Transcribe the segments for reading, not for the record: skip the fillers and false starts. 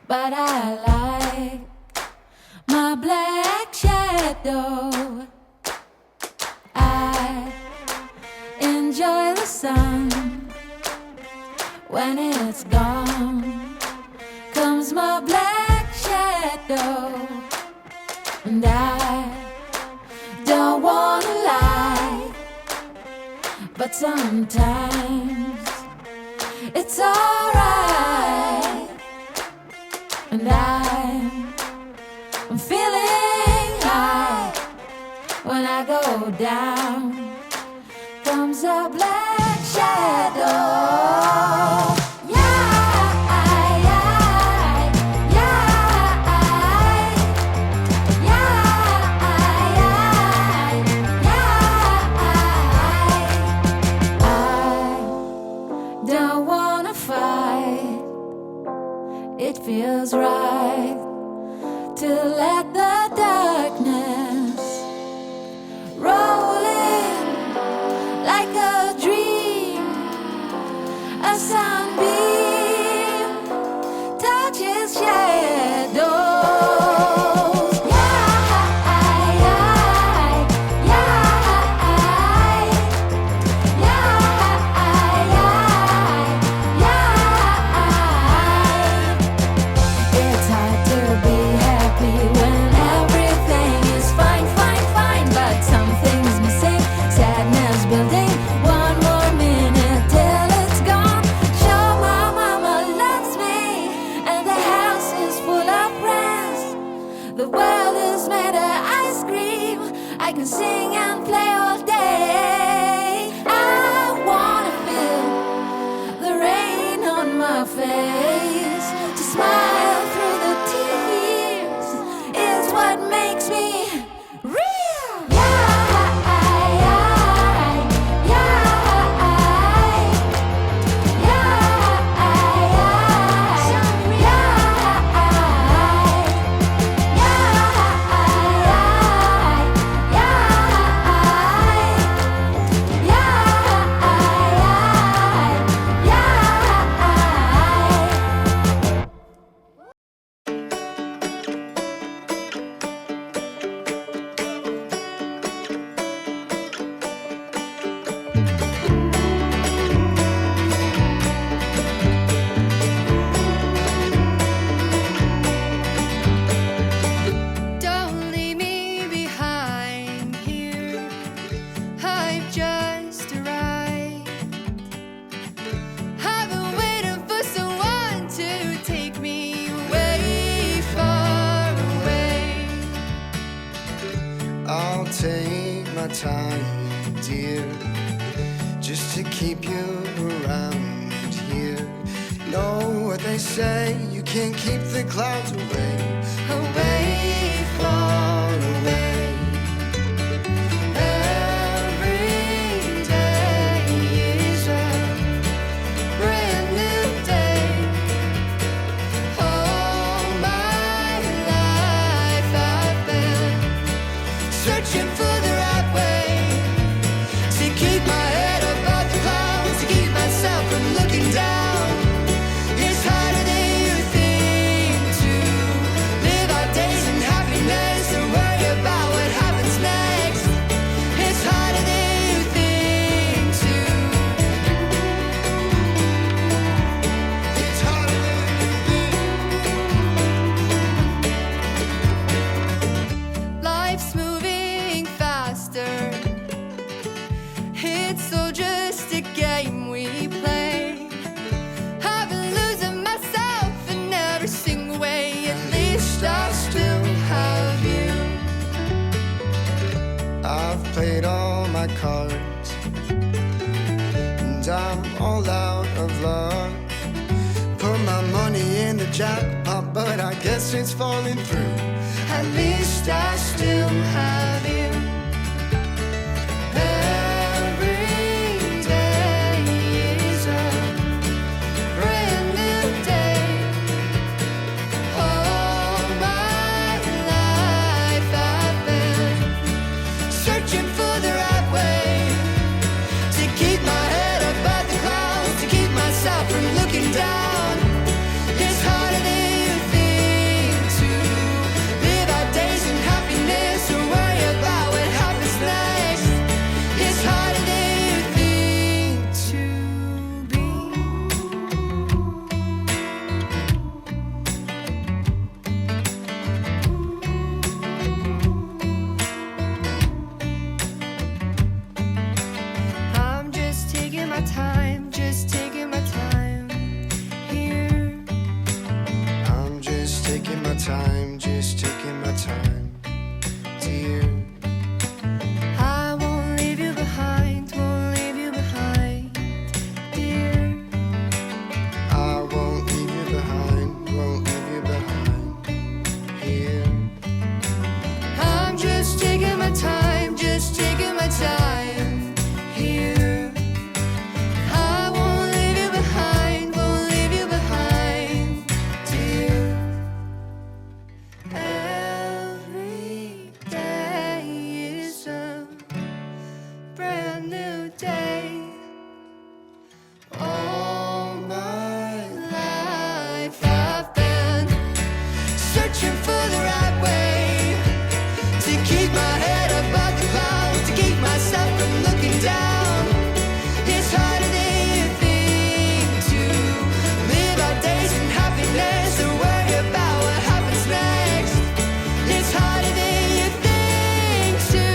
but I like my black shadow. I enjoy the sun when it's gone. Comes my black shadow, and I don't wanna lie, but sometimes it's alright. And I'm feeling high when I go down. Comes a black shadow. It feels right to let the darkness roll in like a dream. A sunbeam touches shadows. The world is made of ice cream. I can sing and play all day. I wanna feel the rain on my face. To smile through the tears is what makes me real. I'll take my time, dear, just to keep you around here. Know what they say, you can't keep the clouds away, away, far away. Every day is a brand new day. All my life I've been searching for the right way to keep my head above the clouds, to keep myself from looking down. It's harder than you think to live our days in happiness and worry about what happens next. It's harder than you think to. It's harder than you think. Life's moving faster. It's all just a game we play. I've been losing myself in every single way. At least I still have you. I've played all my cards, and I'm all out of luck. Put my money in the jackpot, but I guess it's falling through. At least I still have you. Every day is a brand new day. All my life I've been searching for the right way to keep my head above the clouds, to keep myself from looking down. It's harder than you think. time, just taking my time, dear. I won't leave you behind, won't leave you behind, dear. I won't leave you behind, won't leave you behind, here. I'm just taking my time, just taking my time, here. I won't leave you behind, won't leave you behind, dear. Every day is a brand new day. All my life I've been searching for the right way to keep my head above the clouds, to keep myself from looking down. It's harder than you think to live our days in happiness or worry about what happens next. It's harder than you think to.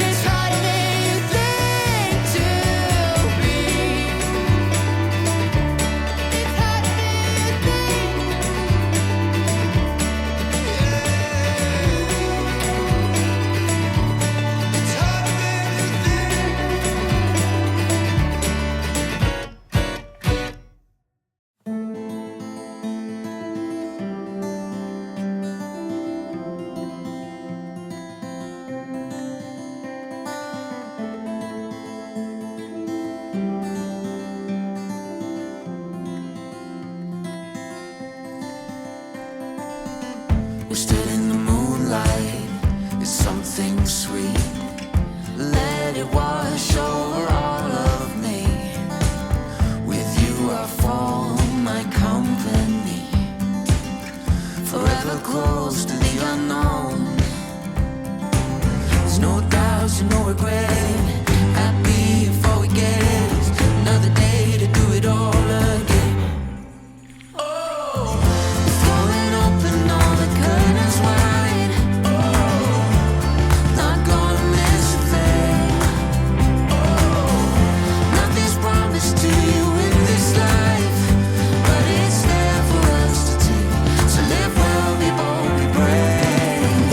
It's harder than you think to be. It's harder than you think. It's harder than you We're still in the moonlight. It's something sweet. Let it wash over all of me. With you I form my company. Forever close to the unknown. There's no doubts and no regret. Happy before we get another day to do it all again. Throwing open all the curtains wide. Not gonna miss a thing. Nothing's promised to you in this life, but it's there for us to take. So live well, be bold, be brave.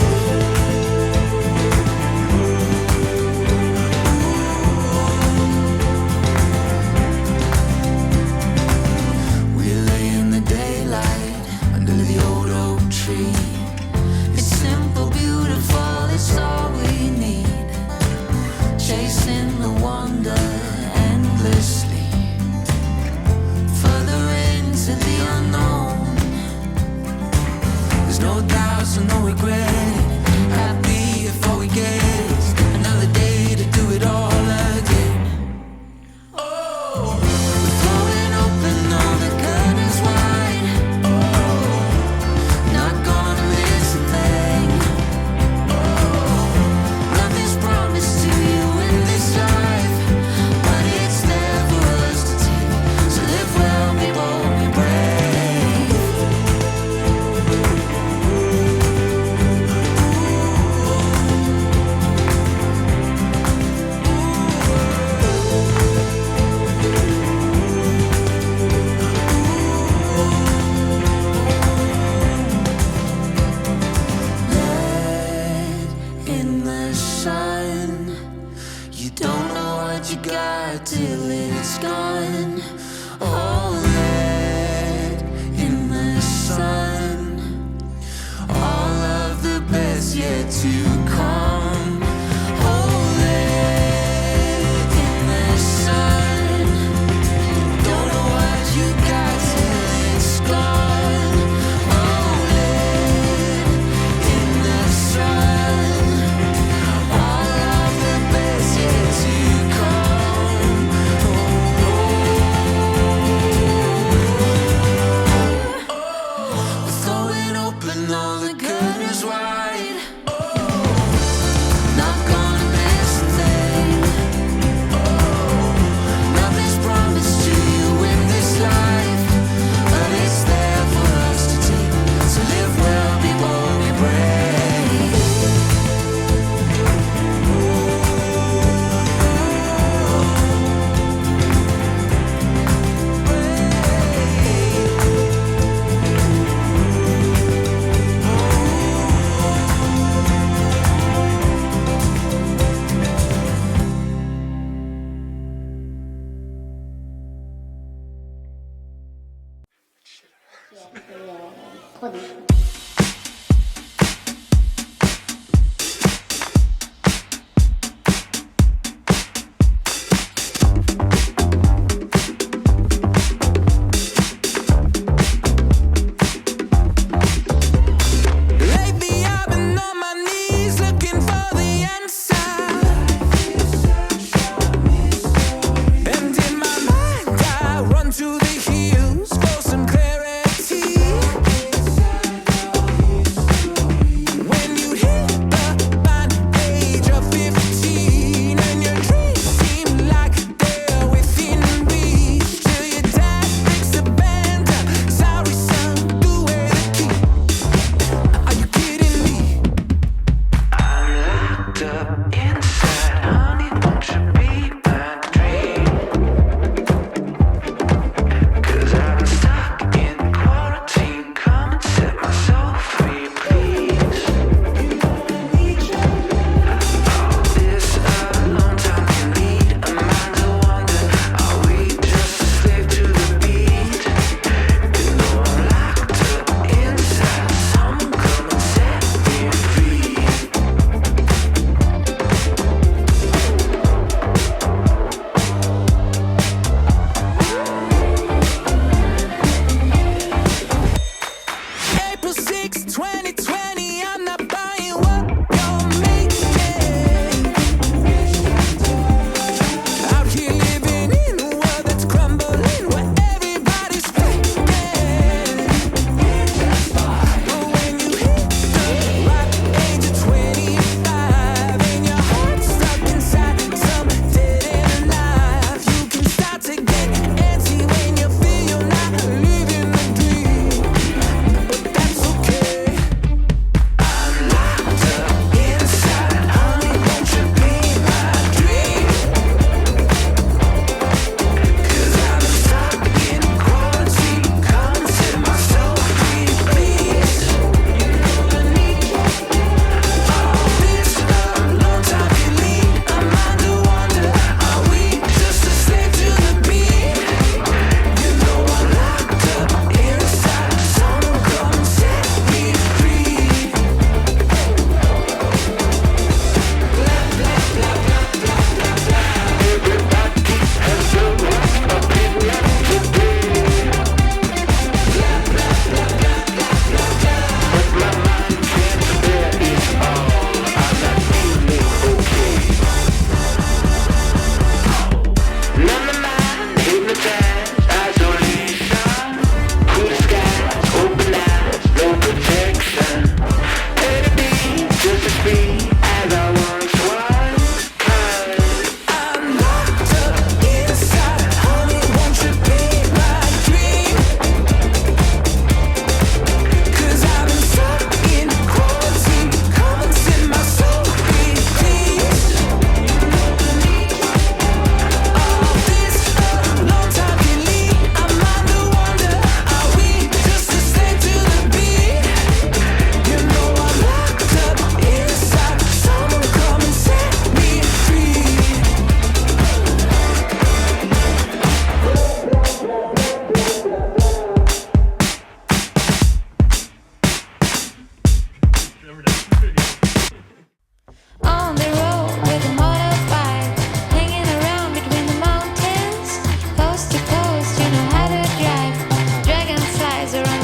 撮り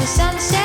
sunset.